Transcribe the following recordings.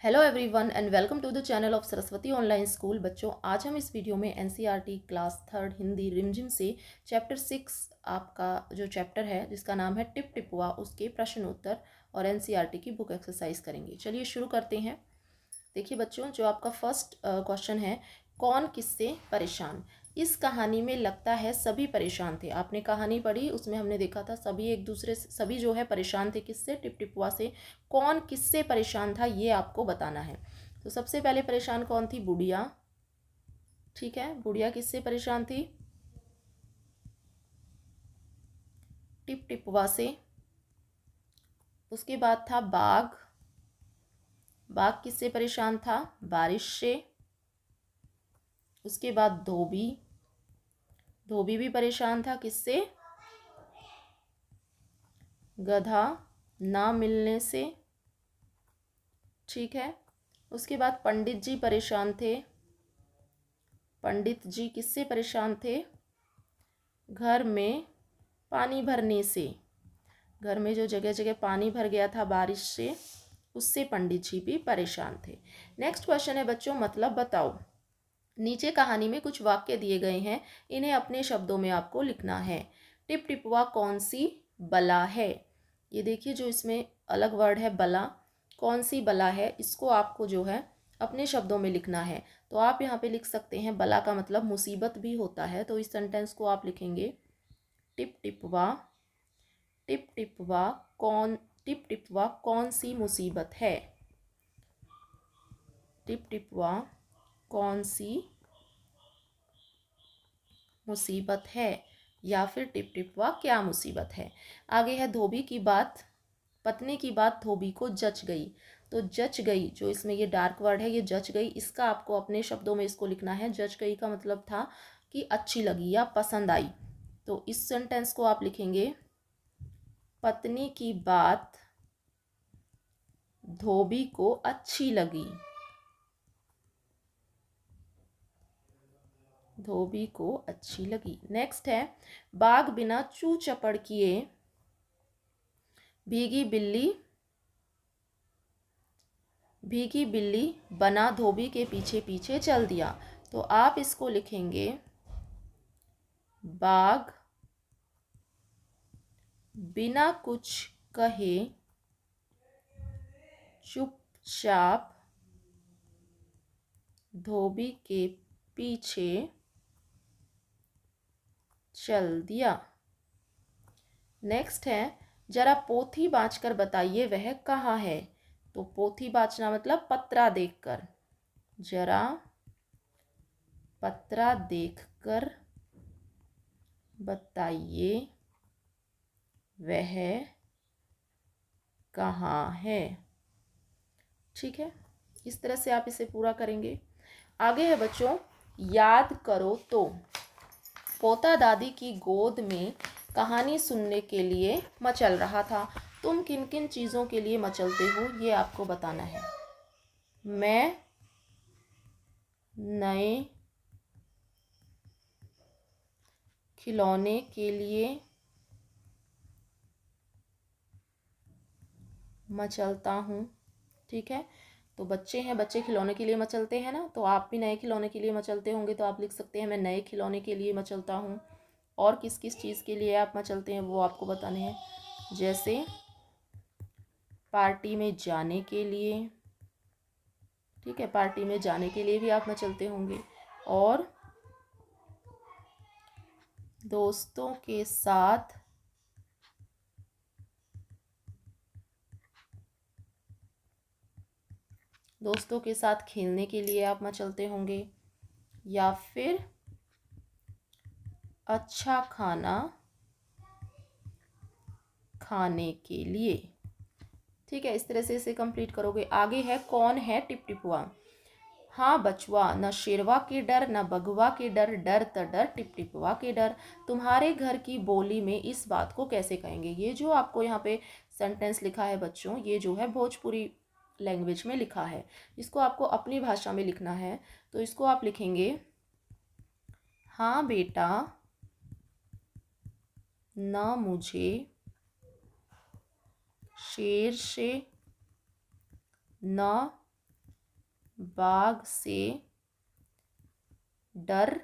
Hello everyone and welcome to the channel of Saraswati online school. बच्चों, आज हम इस वीडियो में एनसीईआरटी क्लास 3 हिंदी रिमझिम से चैप्टर 6 आपका जो चैप्टर है जिसका नाम है टिप टिपुआ, उसके प्रश्न उत्तर और एनसीईआरटी की बुक एक्सरसाइज करेंगे। चलिए शुरू करते हैं। देखिए बच्चों, जो आपका फर्स्ट क्वेश्चन है, कौन किससे परेशान। इस कहानी में लगता है सभी परेशान थे। आपने कहानी पढ़ी, उसमें हमने देखा था सभी एक दूसरे से, सभी जो है परेशान थे। किससे? टिप टिपुआ से। कौन किससे परेशान था ये आपको बताना है। तो सबसे पहले परेशान कौन थी? बुढ़िया। ठीक है, बुढ़िया किससे परेशान थी? टिप टिपुआ से। उसके बाद था बाघ। बाघ किससे परेशान था? बारिश से। उसके बाद धोबी। धोबी भी परेशान था। किससे? गधा ना मिलने से। ठीक है। उसके बाद पंडित जी परेशान थे। पंडित जी किससे परेशान थे? घर में पानी भरने से। घर में जो जगह जगह पानी भर गया था बारिश से, उससे पंडित जी भी परेशान थे। नेक्स्ट क्वेश्चन है बच्चों, मतलब बताओ। नीचे कहानी में कुछ वाक्य दिए गए हैं, इन्हें अपने शब्दों में आपको लिखना है। टिप टिपुआ कौन सी बला है? ये देखिए, जो इसमें अलग वर्ड है बला, कौन सी बला है, इसको आपको जो है अपने शब्दों में लिखना है। तो आप यहाँ पे लिख सकते हैं, बला का मतलब मुसीबत भी होता है। तो इस सेंटेंस को आप लिखेंगे, टिप टिपुआ, टिप टिपुआ कौन, टिप टिपुआ कौन सी मुसीबत है। टिप टिपुआ कौन सी मुसीबत है, या फिर टिप टिपुआ क्या मुसीबत है। आगे है धोबी की बात। पत्नी की बात धोबी को जच गई। तो जच गई, जो इसमें ये डार्क वर्ड है, ये जच गई, इसका आपको अपने शब्दों में इसको लिखना है। जच गई का मतलब था कि अच्छी लगी या पसंद आई। तो इस सेंटेंस को आप लिखेंगे, पत्नी की बात धोबी को अच्छी लगी। धोबी को अच्छी लगी। नेक्स्ट है, बाघ बिना चू चपड़ किए भीगी बिल्ली बना धोबी के पीछे पीछे चल दिया। तो आप इसको लिखेंगे, बाघ बिना कुछ कहे चुपचाप धोबी के पीछे चल दिया। नेक्स्ट है, जरा पोथी बाँचकर बताइए वह कहाँ है। तो पोथी बाँचना मतलब पत्रा देखकर। जरा पत्रा देखकर बताइए वह कहाँ है। ठीक है, इस तरह से आप इसे पूरा करेंगे। आगे है बच्चों, याद करो तो। पोता दादी की गोद में कहानी सुनने के लिए मचल रहा था। तुम किन किन चीज़ों के लिए मचलते हो, ये आपको बताना है। मैं नए खिलौने के लिए मचलता हूँ। ठीक है, तो बच्चे हैं, बच्चे खिलौने के लिए मचलते हैं ना, तो आप भी नए खिलौने के लिए मचलते होंगे। तो आप लिख सकते हैं, मैं नए खिलौने के लिए मचलता हूँ। और किस किस चीज़ के लिए आप मचलते हैं वो आपको बताने हैं। जैसे पार्टी में जाने के लिए। ठीक है, पार्टी में जाने के लिए भी आप मचलते होंगे। और दोस्तों के साथ खेलने के लिए आप मचलते होंगे। या फिर अच्छा खाना खाने के लिए। ठीक है, इस तरह से इसे कंप्लीट करोगे। आगे है, कौन है टिप टिपुआ। हाँ बचवा, न शेरवा के डर न बगवा के डर, डर त डर टिप टिपुआ के डर। तुम्हारे घर की बोली में इस बात को कैसे कहेंगे। ये जो आपको यहाँ पे सेंटेंस लिखा है बच्चों, ये जो है भोजपुरी लैंग्वेज में लिखा है। इसको आपको अपनी भाषा में लिखना है। तो इसको आप लिखेंगे, हाँ बेटा, न मुझे शेर से न बाघ से डर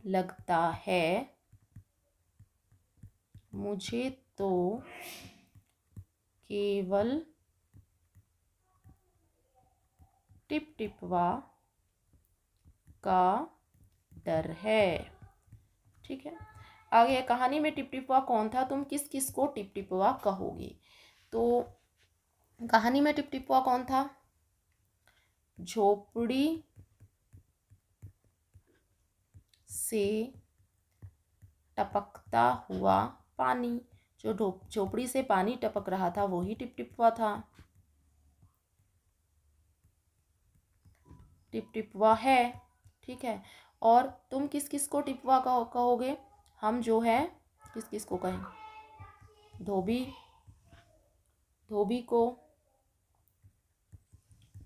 लगता है, मुझे तो केवल टिपटिपवा का डर है। ठीक है, आगे कहानी में टिपटिपवा कौन था, तुम किस किस को टिपटिपवा कहोगे। तो कहानी में टिपटिपवा कौन था, झोपड़ी से टपकता हुआ पानी, जो झोपड़ी से पानी टपक रहा था वही टिपटिपवा था, टिपटिपवा है। ठीक है, और तुम किस किस को टिपवा कहोगे, हम जो है किस किस को कहें, धोबी, धोबी को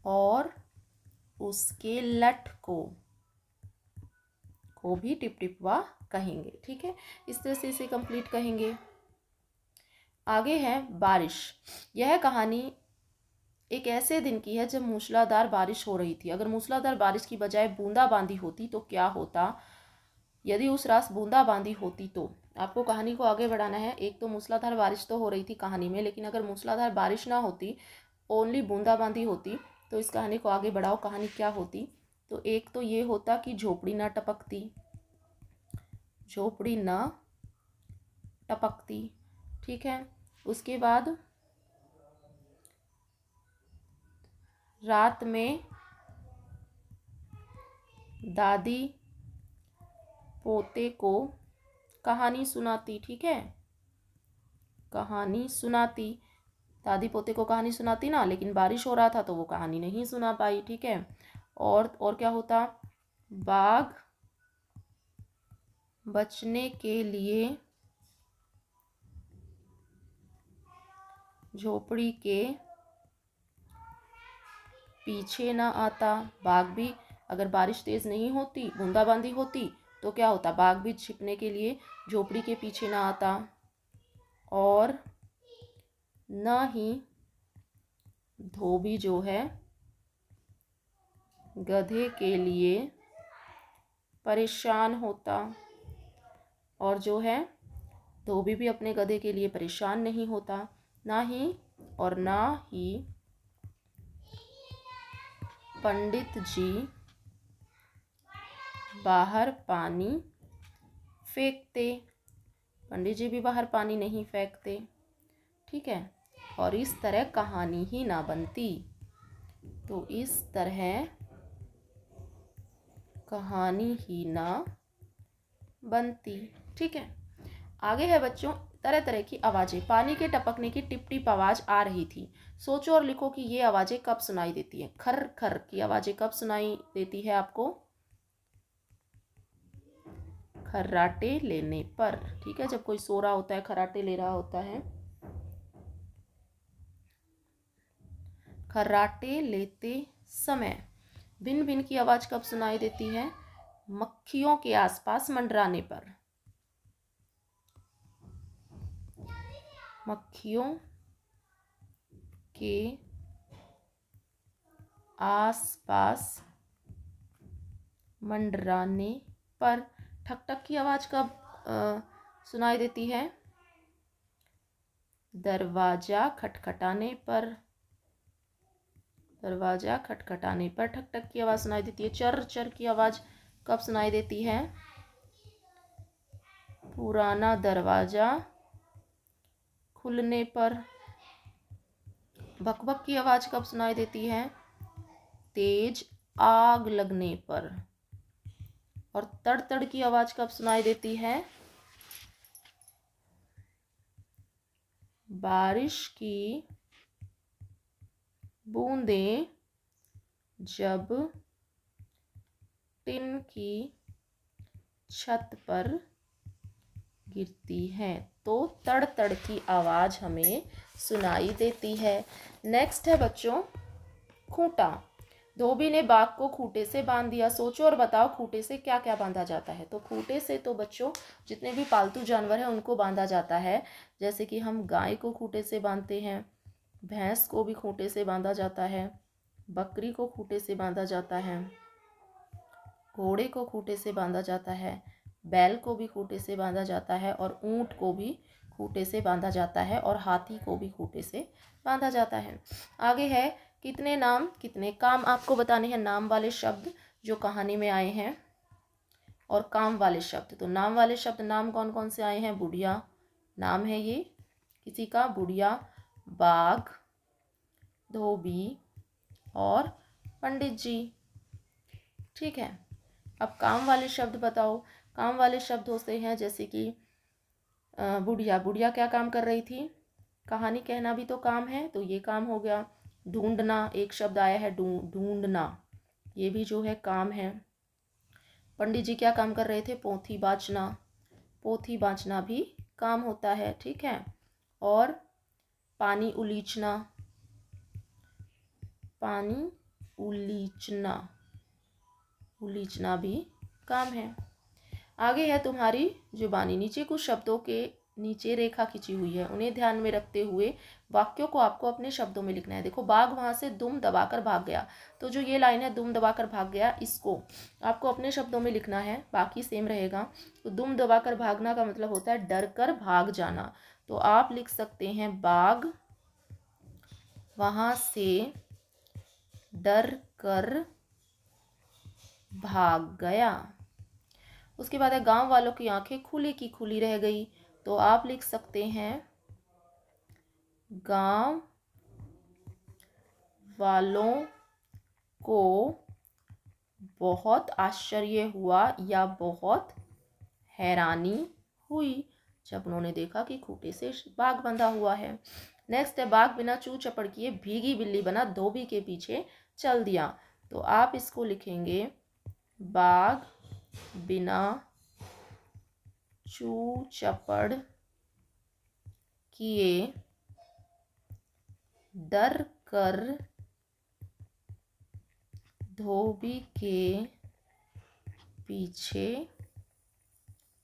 और उसके लठ को भी टिपटिपवा कहेंगे। ठीक है, इस तरह से इसे कंप्लीट कहेंगे। आगे है बारिश। यह कहानी एक ऐसे दिन की है जब मूसलाधार बारिश हो रही थी। अगर मूसलाधार बारिश की बजाय बूंदाबांदी होती तो क्या होता। यदि उस रात बूंदाबांदी होती तो आपको कहानी को आगे बढ़ाना है। एक तो मूसलाधार बारिश तो हो रही थी कहानी में, लेकिन अगर मूसलाधार बारिश ना होती, ओनली बूंदाबांदी होती, तो इस कहानी को आगे बढ़ाओ। कहानी क्या होती, तो एक तो ये होता कि झोपड़ी ना टपकती, झोपड़ी ना टपकती। ठीक है, उसके बाद रात में दादी पोते को कहानी सुनाती। ठीक है, कहानी सुनाती, दादी पोते को कहानी सुनाती ना, लेकिन बारिश हो रहा था तो वो कहानी नहीं सुना पाई। ठीक है, और क्या होता, बाघ बचने के लिए झोपड़ी के पीछे ना आता। बाघ भी, अगर बारिश तेज नहीं होती, बूंदाबांदी होती, तो क्या होता, बाघ भी छिपने के लिए झोपड़ी के पीछे ना आता। और न ही धोबी जो है गधे के लिए परेशान होता। और जो है धोबी भी अपने गधे के लिए परेशान नहीं होता। ना ही पंडित जी बाहर पानी फेंकते, पंडित जी भी बाहर पानी नहीं फेंकते। ठीक है, और इस तरह कहानी ही ना बनती। तो इस तरह कहानी ही ना बनती। ठीक है, आगे है बच्चों तरह तरह की आवाज़ें। पानी के टपकने की टिप टिप आवाज़ आ रही थी। सोचो और लिखो कि ये आवाज़ें कब सुनाई देती हैं। खर खर की आवाज़ें कब सुनाई देती है आपको, खर्राटे लेने पर। ठीक है, जब कोई सो रहा होता है, खर्राटे ले रहा होता है। खर्राटे लेते समय। भिन भिन की आवाज़ कब सुनाई देती है, मक्खियों के आसपास मंडराने पर। मक्खियों के आसपास मंडराने पर। ठक ठक की आवाज़ कब सुनाई देती है, दरवाजा खटखटाने पर। दरवाजा खटखटाने पर ठक ठक की आवाज़ सुनाई देती है। चर चर की आवाज़ कब सुनाई देती है, पुराना दरवाजा खुलने पर। भक भक की आवाज़ कब सुनाई देती है, तेज आग लगने पर। और तड़ तड़ की आवाज़ कब सुनाई देती है, बारिश की बूंदें जब टिन की छत पर गिरती हैं तो तड़ तड़ की आवाज़ हमें सुनाई देती है। नेक्स्ट है बच्चों खूंटा। धोबी ने बाघ को खूंटे से बांध दिया। सोचो और बताओ खूंटे से क्या क्या बांधा जाता है। तो खूंटे से तो बच्चों जितने भी पालतू जानवर हैं उनको बांधा जाता है। जैसे कि हम गाय को खूंटे से बांधते हैं, भैंस को भी खूंटे से बांधा जाता है, बकरी को खूंटे से बांधा जाता है, घोड़े को खूंटे से बांधा जाता है, बैल को भी खूंटे से बांधा जाता है और ऊंट को भी खूंटे से बांधा जाता है और हाथी को भी खूंटे से बांधा जाता है। आगे है कितने नाम कितने काम, आपको बताने हैं नाम वाले शब्द जो कहानी में आए हैं और काम वाले शब्द। तो नाम वाले शब्द, नाम कौन कौन से आए हैं? बुढ़िया नाम है ये किसी का, बुढ़िया, बाघ, धोबी और पंडित जी। ठीक है, अब काम वाले शब्द बताओ। काम वाले शब्द होते हैं जैसे कि बुढ़िया, बुढ़िया क्या काम कर रही थी? कहानी कहना भी तो काम है, तो ये काम हो गया। ढूंढना, एक शब्द आया है ढूंढना, ये भी जो है काम है। पंडित जी क्या काम कर रहे थे? पोथी बाँचना, पोथी बाँचना भी काम होता है। ठीक है, और पानी उलीचना, पानी उलीचना, उलीचना भी काम है। आगे है तुम्हारी जुबानी। नीचे कुछ शब्दों के नीचे रेखा खींची हुई है, उन्हें ध्यान में रखते हुए वाक्यों को आपको अपने शब्दों में लिखना है। देखो, बाघ वहां से दुम दबाकर भाग गया, तो जो ये लाइन है दुम दबाकर भाग गया, इसको आपको अपने शब्दों में लिखना है, बाकी सेम रहेगा। तो दुम दबाकर भागना का मतलब होता है डर कर भाग जाना। तो आप लिख सकते हैं बाघ वहां से डर कर भाग गया। उसके बाद है गांव वालों की आंखें खुली की खुली रह गई। तो आप लिख सकते हैं गांव वालों को बहुत आश्चर्य हुआ या बहुत हैरानी हुई जब उन्होंने देखा कि खूंटे से बाघ बंधा हुआ है। नेक्स्ट है बाघ बिना चू चपड़ किए भीगी बिल्ली बना धोबी के पीछे चल दिया। तो आप इसको लिखेंगे बाघ बिना चू चपड़ किए डर कर धोबी के पीछे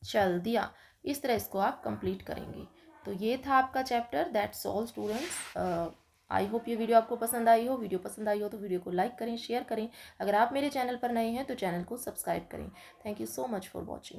चल दिया। इस तरह इसको आप कंप्लीट करेंगे। तो ये था आपका chapter. That's all students. I hope ये वीडियो आपको पसंद आई हो। वीडियो पसंद आई हो तो वीडियो को लाइक करें, शेयर करें। अगर आप मेरे चैनल पर नए हैं तो चैनल को सब्सक्राइब करें। Thank you so much for watching.